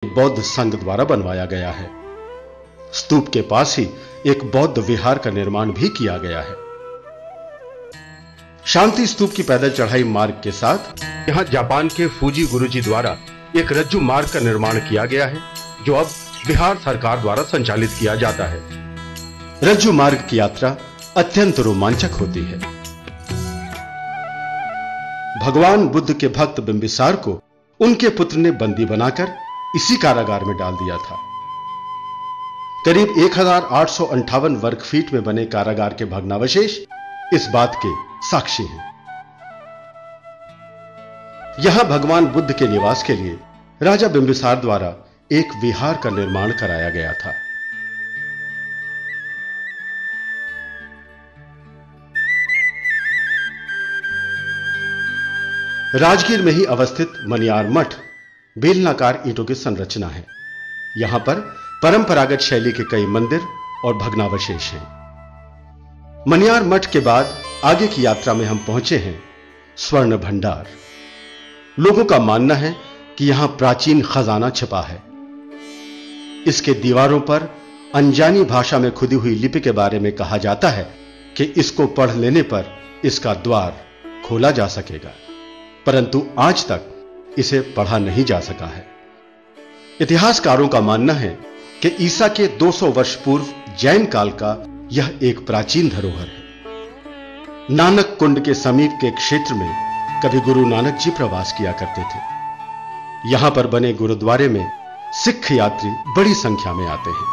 बौद्ध संघ द्वारा बनवाया गया है। स्तूप के पास ही एक बौद्ध विहार का निर्माण भी किया गया है। शांति स्तूप की पैदल चढ़ाई मार्ग के साथ यहां जापान के फूजी गुरुजी द्वारा एक रज्जू मार्ग का निर्माण किया गया है, जो अब बिहार सरकार द्वारा संचालित किया जाता है। रज्जू मार्ग की यात्रा अत्यंत रोमांचक होती है। भगवान बुद्ध के भक्त बिंबिसार को उनके पुत्र ने बंदी बनाकर इसी कारागार में डाल दिया था। करीब 1858 वर्ग फीट में बने कारागार के भग्नावशेष इस बात के साक्षी हैं। यहां भगवान बुद्ध के निवास के लिए राजा बिंबिसार द्वारा एक विहार का निर्माण कराया गया था। राजगीर में ही अवस्थित मनियार मठ बेलनाकार ईंटों की संरचना है। यहां पर परंपरागत शैली के कई मंदिर और भग्नावशेष हैं। मनियार मठ के बाद आगे की यात्रा में हम पहुंचे हैं स्वर्ण भंडार। लोगों का मानना है कि यहां प्राचीन खजाना छिपा है। इसके दीवारों पर अनजानी भाषा में खुदी हुई लिपि के बारे में कहा जाता है कि इसको पढ़ लेने पर इसका द्वार खोला जा सकेगा, परंतु आज तक इसे पढ़ा नहीं जा सका है। इतिहासकारों का मानना है कि ईसा के 200 वर्ष पूर्व जैन काल का यह एक प्राचीन धरोहर है। नानक कुंड के समीप के क्षेत्र में कभी गुरु नानक जी प्रवास किया करते थे। यहां पर बने गुरुद्वारे में सिख यात्री बड़ी संख्या में आते हैं।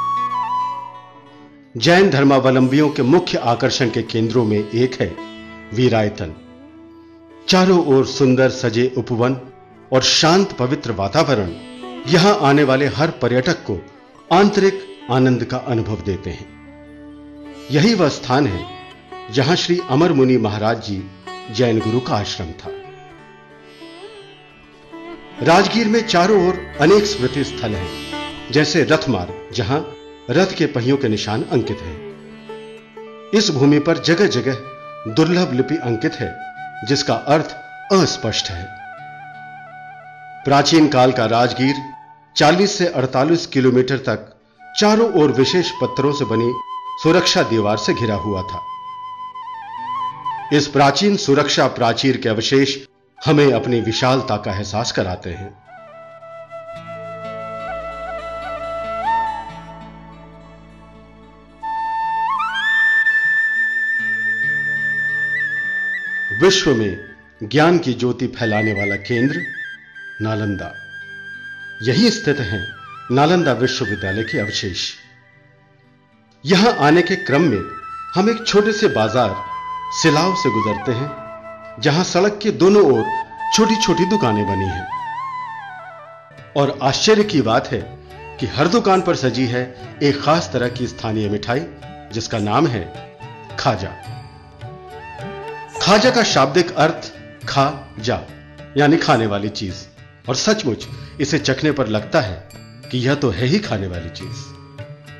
जैन धर्मावलंबियों के मुख्य आकर्षण के केंद्रों में एक है वीरायतन। चारों ओर सुंदर सजे उपवन और शांत पवित्र वातावरण यहां आने वाले हर पर्यटक को आंतरिक आनंद का अनुभव देते हैं। यही वह स्थान है जहां श्री अमर मुनि महाराज जी जैन गुरु का आश्रम था। राजगीर में चारों ओर अनेक स्मृति स्थल हैं, जैसे रथ मार्ग, जहां रथ के पहियों के निशान अंकित हैं। इस भूमि पर जगह जगह दुर्लभ लिपि अंकित है, जिसका अर्थ अस्पष्ट है। प्राचीन काल का राजगीर 40 से 48 किलोमीटर तक चारों ओर विशेष पत्थरों से बनी सुरक्षा दीवार से घिरा हुआ था। इस प्राचीन सुरक्षा प्राचीर के अवशेष हमें अपनी विशालता का एहसास कराते हैं। विश्व में ज्ञान की ज्योति फैलाने वाला केंद्र नालंदा, यही स्थित है नालंदा विश्वविद्यालय के अवशेष। यहां आने के क्रम में हम एक छोटे से बाजार सिलाव से गुजरते हैं, जहां सड़क के दोनों ओर छोटी छोटी दुकानें बनी हैं। और आश्चर्य की बात है कि हर दुकान पर सजी है एक खास तरह की स्थानीय मिठाई, जिसका नाम है खाजा। खाजा का शाब्दिक अर्थ खा जा, यानी खाने वाली चीज, और सचमुच इसे चखने पर लगता है कि यह तो है ही खाने वाली चीज,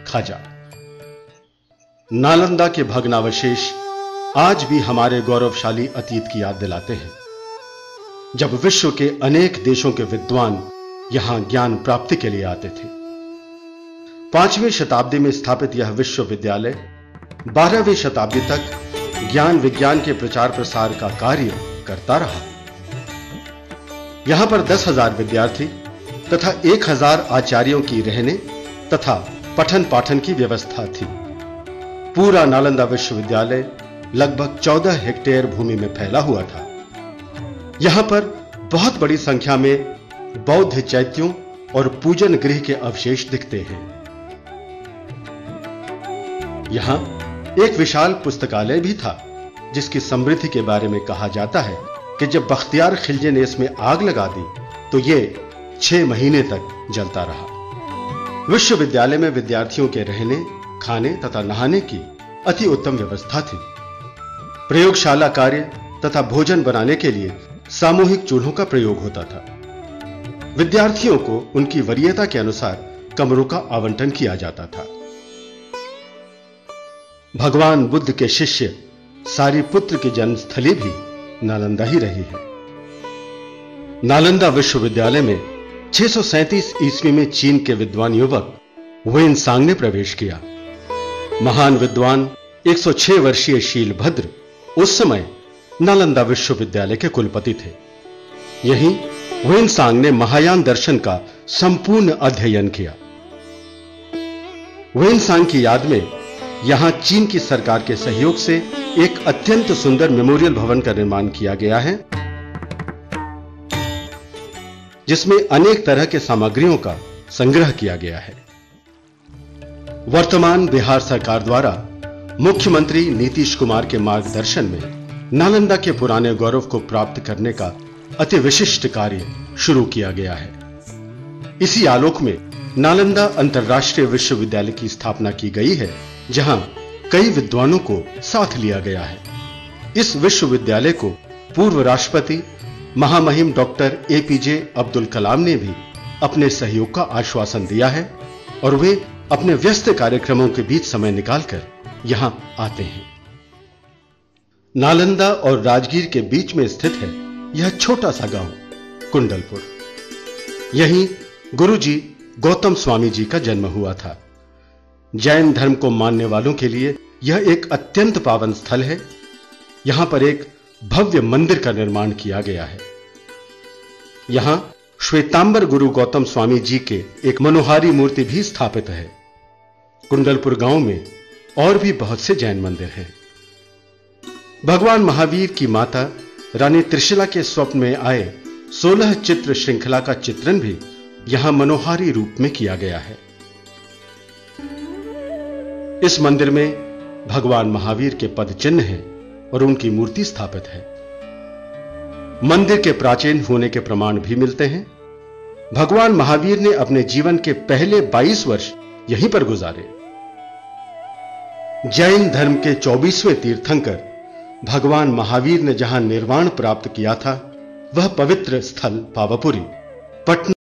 खाजा। नालंदा के भग्नावशेष आज भी हमारे गौरवशाली अतीत की याद दिलाते हैं, जब विश्व के अनेक देशों के विद्वान यहां ज्ञान प्राप्ति के लिए आते थे। 5वीं शताब्दी में स्थापित यह विश्वविद्यालय 12वीं शताब्दी तक ज्ञान विज्ञान के प्रचार प्रसार का कार्य करता रहा। यहां पर 10,000 विद्यार्थी तथा 1,000 आचार्यों की रहने तथा पठन पाठन की व्यवस्था थी। पूरा नालंदा विश्वविद्यालय लगभग 14 हेक्टेयर भूमि में फैला हुआ था। यहां पर बहुत बड़ी संख्या में बौद्ध चैत्यों और पूजन गृह के अवशेष दिखते हैं। यहां एक विशाल पुस्तकालय भी था, जिसकी समृद्धि के बारे में कहा जाता है कि जब बख्तियार खिलजी ने इसमें आग लगा दी तो यह 6 महीने तक जलता रहा। विश्वविद्यालय में विद्यार्थियों के रहने, खाने तथा नहाने की अति उत्तम व्यवस्था थी। प्रयोगशाला कार्य तथा भोजन बनाने के लिए सामूहिक चूल्हों का प्रयोग होता था। विद्यार्थियों को उनकी वरीयता के अनुसार कमरों का आवंटन किया जाता था। भगवान बुद्ध के शिष्य सारिपुत्र की जन्मस्थली भी नालंदा ही रही है। नालंदा विश्वविद्यालय में 637 ईस्वी में चीन के विद्वान युवक ह्वेनसांग ने प्रवेश किया। महान विद्वान 106 वर्षीय शीलभद्र उस समय नालंदा विश्वविद्यालय के कुलपति थे। यहीं ह्वेनसांग ने महायान दर्शन का संपूर्ण अध्ययन किया। ह्वेनसांग की याद में यहां चीन की सरकार के सहयोग से एक अत्यंत सुंदर मेमोरियल भवन का निर्माण किया गया है, जिसमें अनेक तरह के सामग्रियों का संग्रह किया गया है। वर्तमान बिहार सरकार द्वारा मुख्यमंत्री नीतीश कुमार के मार्गदर्शन में नालंदा के पुराने गौरव को प्राप्त करने का अति विशिष्ट कार्य शुरू किया गया है। इसी आलोक में नालंदा अंतर्राष्ट्रीय विश्वविद्यालय की स्थापना की गई है, जहां कई विद्वानों को साथ लिया गया है। इस विश्वविद्यालय को पूर्व राष्ट्रपति महामहिम डॉक्टर एपीजे अब्दुल कलाम ने भी अपने सहयोग का आश्वासन दिया है और वे अपने व्यस्त कार्यक्रमों के बीच समय निकालकर यहां आते हैं। नालंदा और राजगीर के बीच में स्थित है यह छोटा सा गांव कुंडलपुर। यहीं गुरुजी गौतम स्वामी जी का जन्म हुआ था। जैन धर्म को मानने वालों के लिए यह एक अत्यंत पावन स्थल है। यहां पर एक भव्य मंदिर का निर्माण किया गया है। यहां श्वेतांबर गुरु गौतम स्वामी जी के एक मनोहारी मूर्ति भी स्थापित है। कुंडलपुर गांव में और भी बहुत से जैन मंदिर हैं। भगवान महावीर की माता रानी त्रिशला के स्वप्न में आए 16 चित्र श्रृंखला का चित्रण भी यहां मनोहारी रूप में किया गया है। इस मंदिर में भगवान महावीर के पद चिन्ह हैं और उनकी मूर्ति स्थापित है। मंदिर के प्राचीन होने के प्रमाण भी मिलते हैं। भगवान महावीर ने अपने जीवन के पहले 22 वर्ष यहीं पर गुजारे। जैन धर्म के 24वें तीर्थंकर भगवान महावीर ने जहां निर्वाण प्राप्त किया था, वह पवित्र स्थल पावापुरी पटना